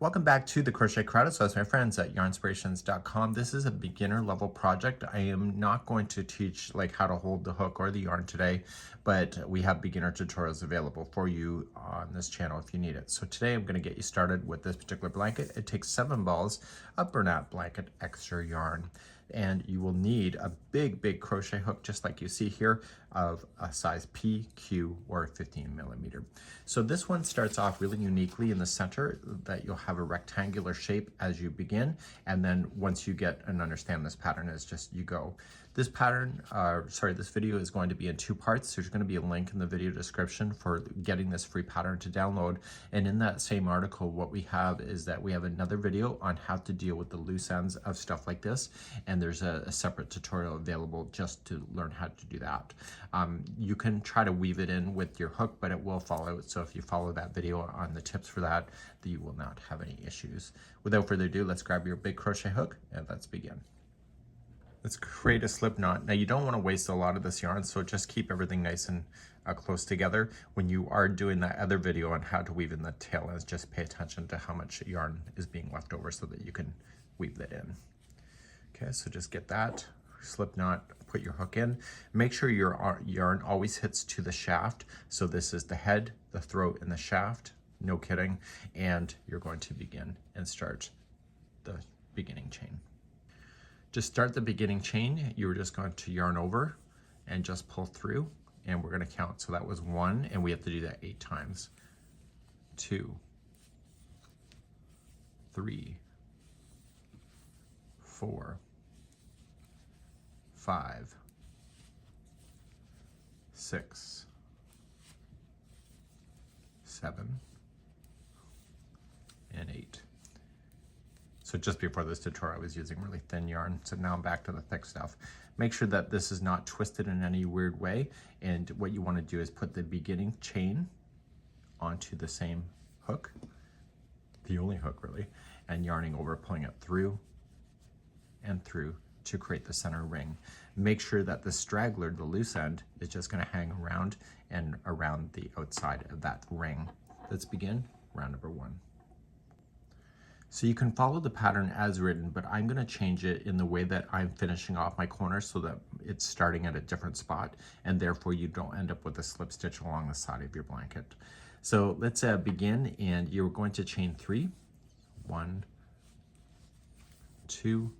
Welcome back to the Crochet Crowd. So as my friends at Yarnspirations.com, this is a beginner level project. I am not going to teach like how to hold the hook or the yarn today, but we have beginner tutorials available for you on this channel if you need it. So today I'm going to get you started with this particular blanket. It takes 7 balls of Bernat Blanket Extra yarn. And you will need a big crochet hook, just like you see here, of a size P, Q, or 15 millimeter. So this one starts off really uniquely in the center, that you'll have a rectangular shape as you begin, and then once you get and understand this pattern, is just you go. This pattern, this video is going to be in 2 parts. There's going to be a link in the video description for getting this free pattern to download. And in that same article, what we have is that we have another video on how to deal with the loose ends of stuff like this. And there's a separate tutorial available just to learn how to do that. You can try to weave it in with your hook, but it will fall out. So if you follow that video on the tips for that, you will not have any issues. Without further ado, let's grab your big crochet hook and let's begin. Let's create a slip knot. Now you don't want to waste a lot of this yarn, so just keep everything nice and close together. When you are doing that other video on how to weave in the tail ends, just pay attention to how much yarn is being left over so that you can weave that in. Okay, so just get that slip knot, put your hook in. Make sure your yarn always hits to the shaft. So this is the head, the throat, and the shaft. No kidding. And you're going to begin and start the beginning chain. To start the beginning chain, you're just going to yarn over and just pull through, and we're going to count. So that was 1, and we have to do that 8 times. 2, 3, 4, 5, 6, 7, and 8. So just before this tutorial, I was using really thin yarn. So now I'm back to the thick stuff. Make sure that this is not twisted in any weird way. And what you want to do is put the beginning chain onto the same hook, the only hook really, and yarning over, pulling it through and through to create the center ring. Make sure that the straggler, the loose end, is just going to hang around and around the outside of that ring. Let's begin round number 1. So you can follow the pattern as written, but I'm going to change it in the way that I'm finishing off my corners so that it's starting at a different spot, and therefore you don't end up with a slip stitch along the side of your blanket. So let's begin, and you're going to chain 3. 1, 2,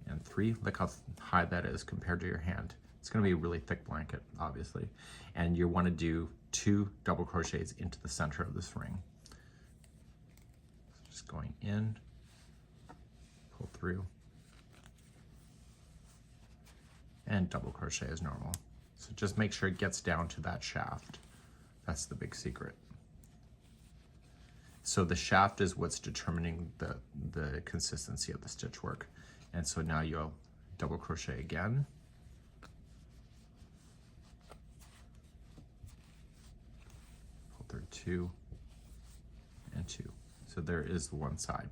and 3. Look how high that is compared to your hand. It's going to be a really thick blanket, obviously. And you want to do 2 double crochets into the center of this ring. Just going in, pull through, and double crochet as normal. So just make sure it gets down to that shaft. That's the big secret. So the shaft is what's determining the consistency of the stitch work. And so now you'll double crochet again. Pull through 2 and 2. So there is the one side.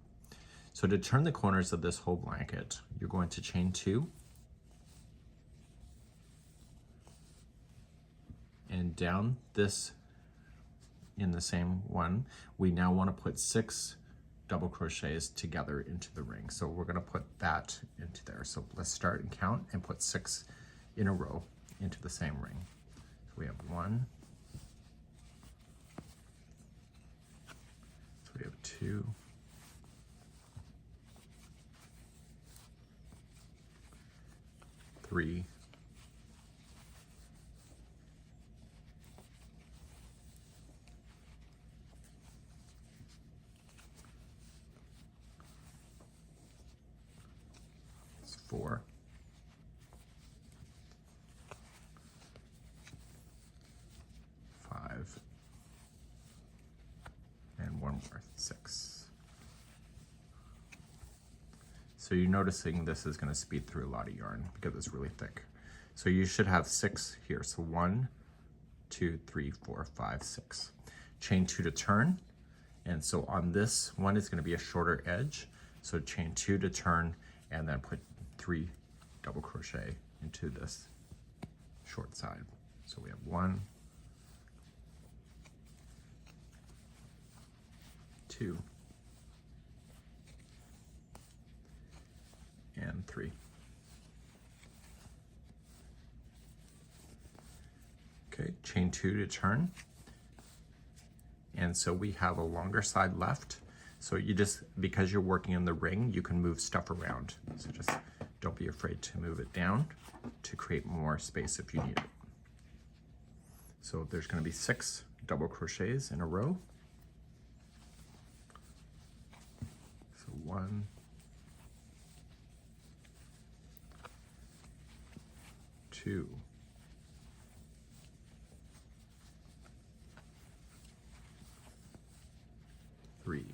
So to turn the corners of this whole blanket, you're going to chain 2 and down this in the same one. We now want to put 6 double crochets together into the ring. So we're going to put that into there. So let's start and count and put 6 in a row into the same ring. So we have 1, we have 2, 3, 4, 5, and 1 more, 6. So you're noticing this is going to speed through a lot of yarn because it's really thick. So you should have 6 here. So 1, 2, 3, 4, 5, 6. Chain 2 to turn. And so on this one, it's going to be a shorter edge. So chain 2 to turn, and then put 3 double crochet into this short side. So we have 1, 2, and 3. Okay, chain 2 to turn. And so we have a longer side left. So you just, because you're working in the ring, you can move stuff around. So just don't be afraid to move it down to create more space if you need it. So there's going to be 6 double crochets in a row. So 1, 2, 3,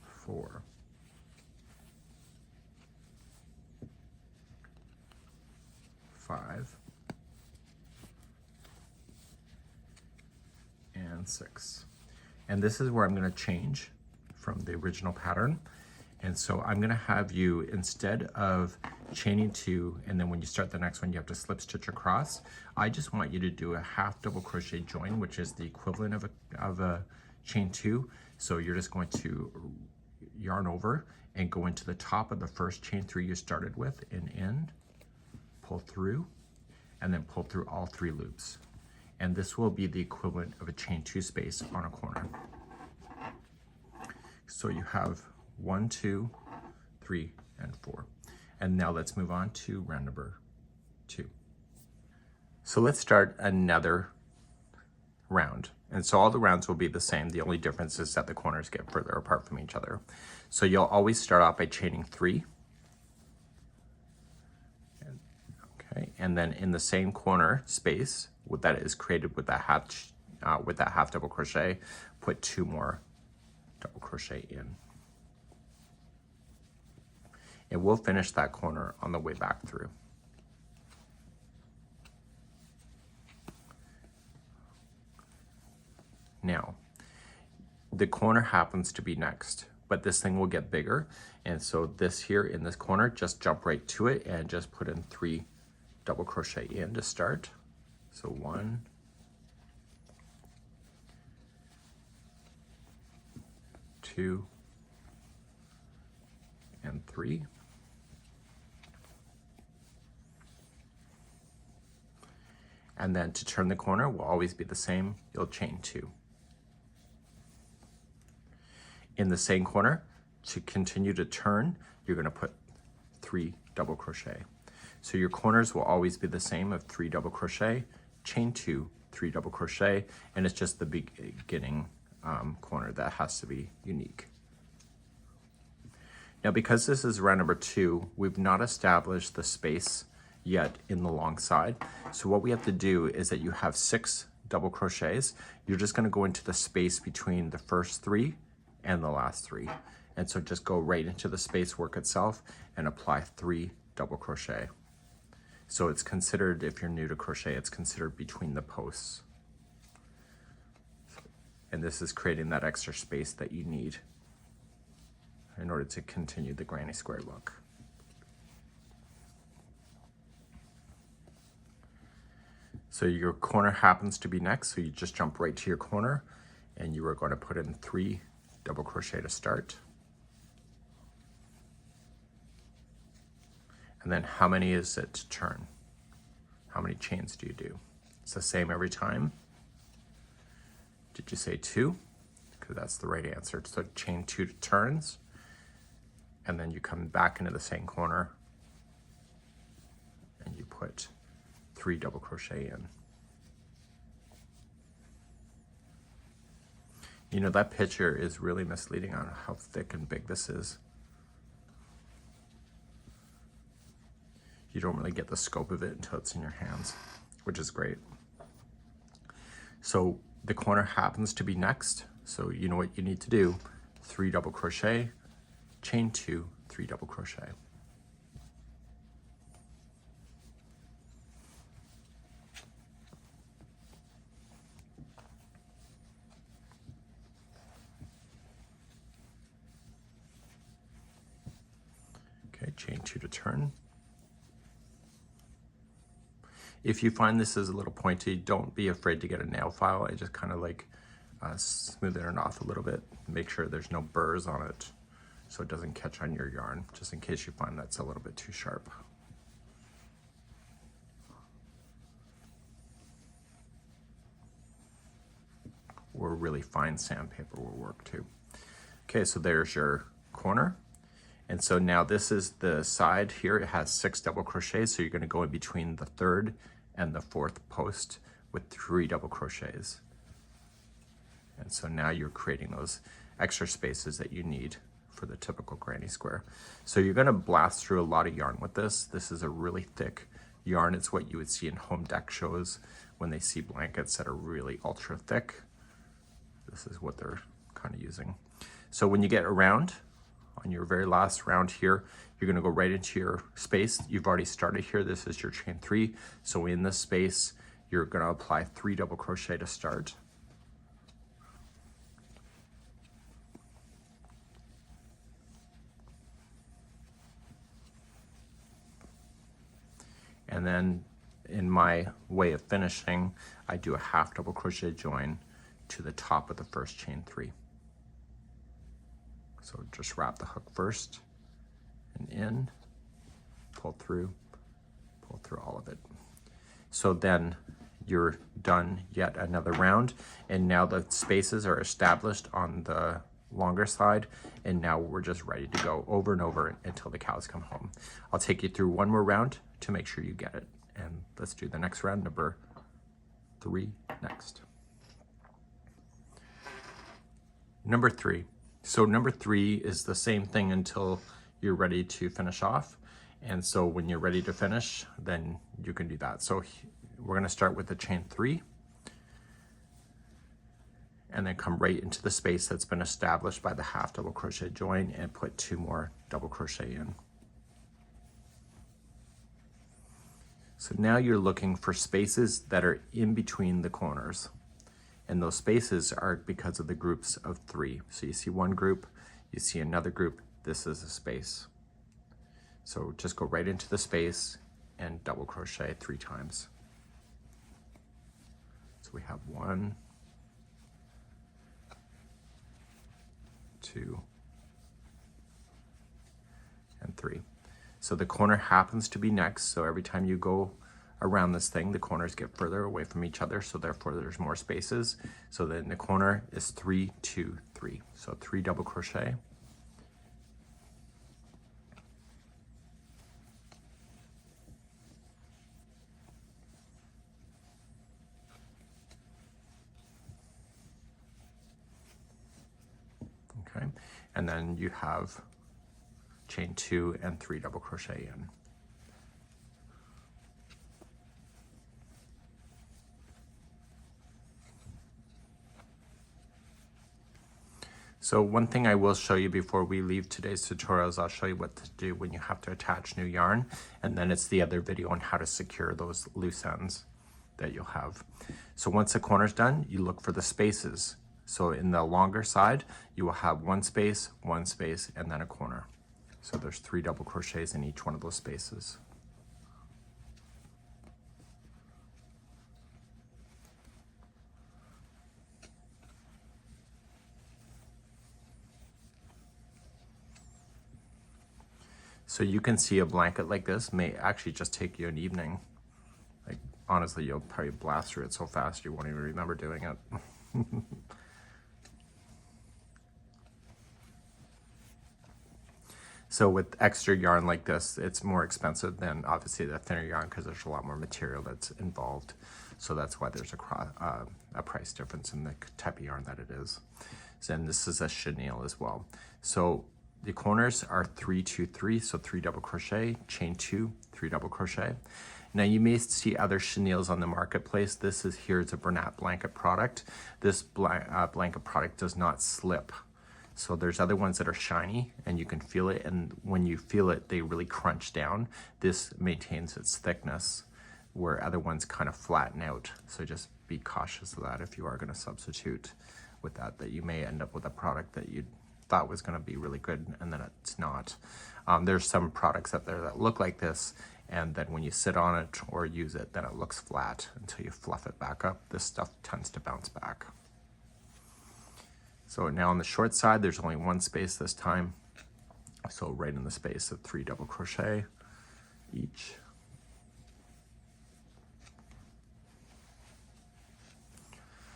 4, 5, and 6. And this is where I'm going to change from the original pattern. And so I'm going to have you, instead of chaining 2 and then when you start the next one you have to slip stitch across, I just want you to do a half double crochet join, which is the equivalent of a chain 2. So you're just going to yarn over and go into the top of the first chain 3 you started with and in, pull through, and then pull through all 3 loops. And this will be the equivalent of a chain 2 space on a corner. So you have 1, 2, 3, and 4. And now let's move on to round number 2. So let's start another round. And so all the rounds will be the same. The only difference is that the corners get further apart from each other. So you'll always start off by chaining 3. Okay, and then in the same corner space that is created with that half double crochet, put 2 more double crochet in. And we'll finish that corner on the way back through. Now, the corner happens to be next, but this thing will get bigger. And so this here in this corner, just jump right to it and just put in 3 double crochet in to start. So 1, 2, and 3. And then to turn the corner will always be the same. You'll chain 2. In the same corner, to continue to turn, you're going to put 3 double crochet. So your corners will always be the same of 3 double crochet, chain 2, 3 double crochet, and it's just the beginning corner that has to be unique. Now, because this is round number 2, we've not established the space yet in the long side. So what we have to do is that you have 6 double crochets. You're just going to go into the space between the first 3 and the last 3. And so just go right into the space work itself and apply 3 double crochet. So it's considered, if you're new to crochet, it's considered between the posts. And this is creating that extra space that you need in order to continue the granny square look. So your corner happens to be next, so you just jump right to your corner and you are going to put in 3 double crochet to start. And then how many is it to turn? How many chains do you do? It's the same every time. Did you say 2? Because that's the right answer. So chain 2 turns, and then you come back into the same corner and you put 3 double crochet in. You know, that picture is really misleading on how thick and big this is. You don't really get the scope of it until it's in your hands, which is great. So the corner happens to be next. So you know what you need to do: 3 double crochet, chain 2, 3 double crochet. Okay, chain 2 to turn. If you find this is a little pointy, don't be afraid to get a nail file and just kind of like smooth it off a little bit. Make sure there's no burrs on it. so it doesn't catch on your yarn, just in case you find that's a little bit too sharp. Or really fine sandpaper will work too. Okay, so there's your corner. And so now this is the side here. It has 6 double crochets, so you're going to go in between the 3rd and the 4th post with 3 double crochets. And so now you're creating those extra spaces that you need for the typical granny square. So you're going to blast through a lot of yarn with this. This is a really thick yarn. It's what you would see in home deck shows when they see blankets that are really ultra thick. This is what they're kind of using. So when you get around, on your very last round here, you're going to go right into your space. You've already started here. This is your chain 3. So in this space, you're going to apply 3 double crochet to start. And then in my way of finishing, I do a half double crochet join to the top of the first chain 3. So just wrap the hook first and in, pull through all of it. So then you're done yet another round, and now the spaces are established on the longer side, and now we're just ready to go over and over until the cows come home. I'll take you through one more round to make sure you get it, and let's do the next round, number 3 next. Number 3. So number 3 is the same thing until you're ready to finish off. And so when you're ready to finish, then you can do that. So we're going to start with the chain 3 and then come right into the space that's been established by the half double crochet join and put 2 more double crochet in. So now you're looking for spaces that are in between the corners. And those spaces are because of the groups of 3. So you see one group, you see another group, this is a space. So just go right into the space and double crochet 3 times. So we have 1, 2, and 3. So the corner happens to be next, so every time you go around this thing, the corners get further away from each other, so therefore there's more spaces. So then the corner is 3, 2, 3. So 3 double crochet. Okay, and then you have chain 2 and 3 double crochet in. So one thing I will show you before we leave today's tutorials, I'll show you what to do when you have to attach new yarn, and then it's the other video on how to secure those loose ends that you'll have. So once the corner's done, you look for the spaces. So in the longer side, you will have 1 space, and then a corner. So there's 3 double crochets in each one of those spaces. So you can see a blanket like this may actually just take you an evening. Like honestly, you'll probably blast through it so fast you won't even remember doing it. So with extra yarn like this, it's more expensive than obviously the thinner yarn because there's a lot more material that's involved. So that's why there's a price difference in the type of yarn that it is. So, and this is a chenille as well. So the corners are 3, 2, 3, so 3 double crochet, chain 2, 3 double crochet. Now you may see other chenilles on the marketplace. This is here, it's a Bernat Blanket product. This blanket product does not slip. So there's other ones that are shiny and you can feel it, and when you feel it, they really crunch down. This maintains its thickness, where other ones kind of flatten out. So just be cautious of that if you are going to substitute with that you may end up with a product that you thought was going to be really good and then it's not. There's some products out there that look like this, and then when you sit on it or use it, then it looks flat until you fluff it back up. This stuff tends to bounce back. So now on the short side, there's only 1 space this time. So right in the space of 3 double crochet each.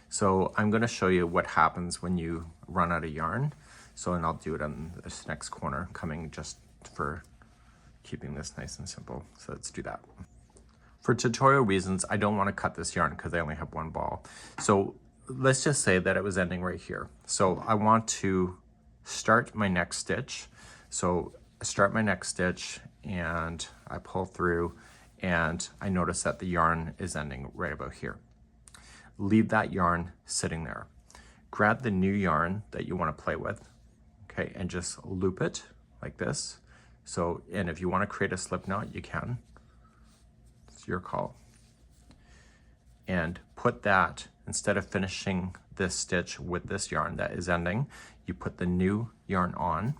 So I'm going to show you what happens when you run out of yarn. So, and I'll do it on this next corner, coming just for keeping this nice and simple. So let's do that. For tutorial reasons, I don't want to cut this yarn because I only have 1 ball. So let's just say that it was ending right here. So I want to start my next stitch. So I start my next stitch and I pull through and I notice that the yarn is ending right about here. Leave that yarn sitting there. Grab the new yarn that you want to play with, okay, and just loop it like this. So, and if you want to create a slip knot, you can. It's your call. And put that, instead of finishing this stitch with this yarn that is ending, you put the new yarn on.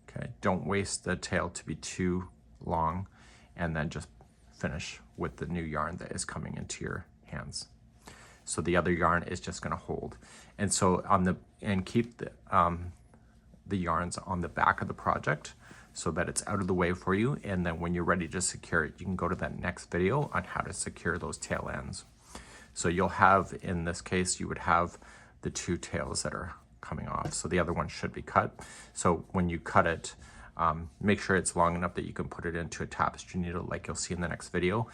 Okay, don't waste the tail to be too long, and then just finish with the new yarn that is coming into your hands. So the other yarn is just going to hold. And so on the, and keep the yarns on the back of the project so that it's out of the way for you. And then when you're ready to secure it, you can go to that next video on how to secure those tail ends. So you'll have, in this case, you would have the 2 tails that are coming off. So the other one should be cut. So when you cut it, make sure it's long enough that you can put it into a tapestry needle like you'll see in the next video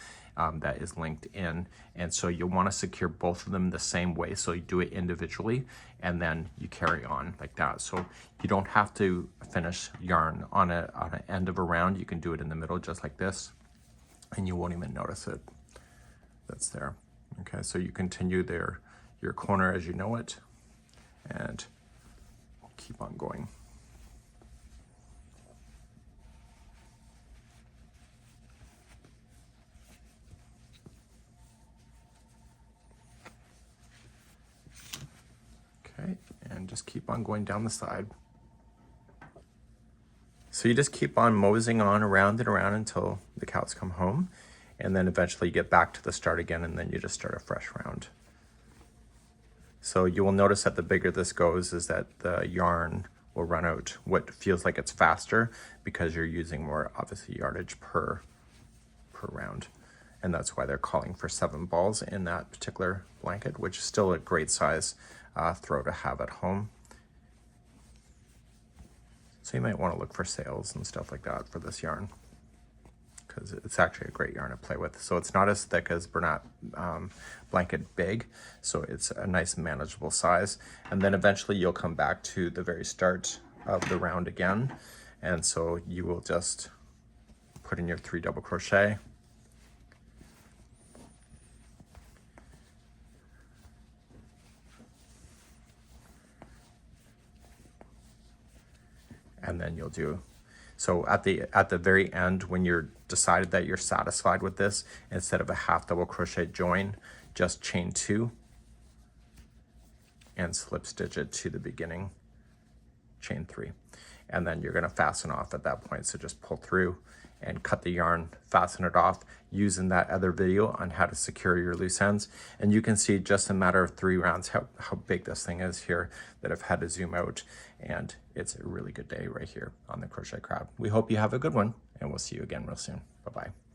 that is linked in. And so you'll want to secure both of them the same way. So you do it individually and then you carry on like that. So you don't have to finish yarn on an end of a round. You can do it in the middle just like this and you won't even notice it. That's there. Okay, so you continue there, your corner as you know it, and keep on going. Okay, and just keep on going down the side. So you just keep on moseying on around and around until the cows come home, and then eventually you get back to the start again, and then you just start a fresh round. So you will notice that the bigger this goes is that the yarn will run out. What feels like it's faster because you're using more, obviously, yardage per round. And that's why they're calling for 7 balls in that particular blanket, which is still a great size throw to have at home. So you might want to look for sales and stuff like that for this yarn, because it's actually a great yarn to play with. So it's not as thick as Bernat Blanket Big, so it's a nice manageable size. And then eventually you'll come back to the very start of the round again. And so you will just put in your 3 double crochet. And then you'll do, so at the very end, when you're decided that you're satisfied with this, instead of a half double crochet join, just chain 2 and slip stitch it to the beginning, chain 3. And then you're going to fasten off at that point. So just pull through and cut the yarn, fasten it off using that other video on how to secure your loose ends. And you can see just a matter of 3 rounds how big this thing is here that I've had to zoom out. And it's a really good day right here on the Crochet Crowd. We hope you have a good one, and we'll see you again real soon. Bye-bye.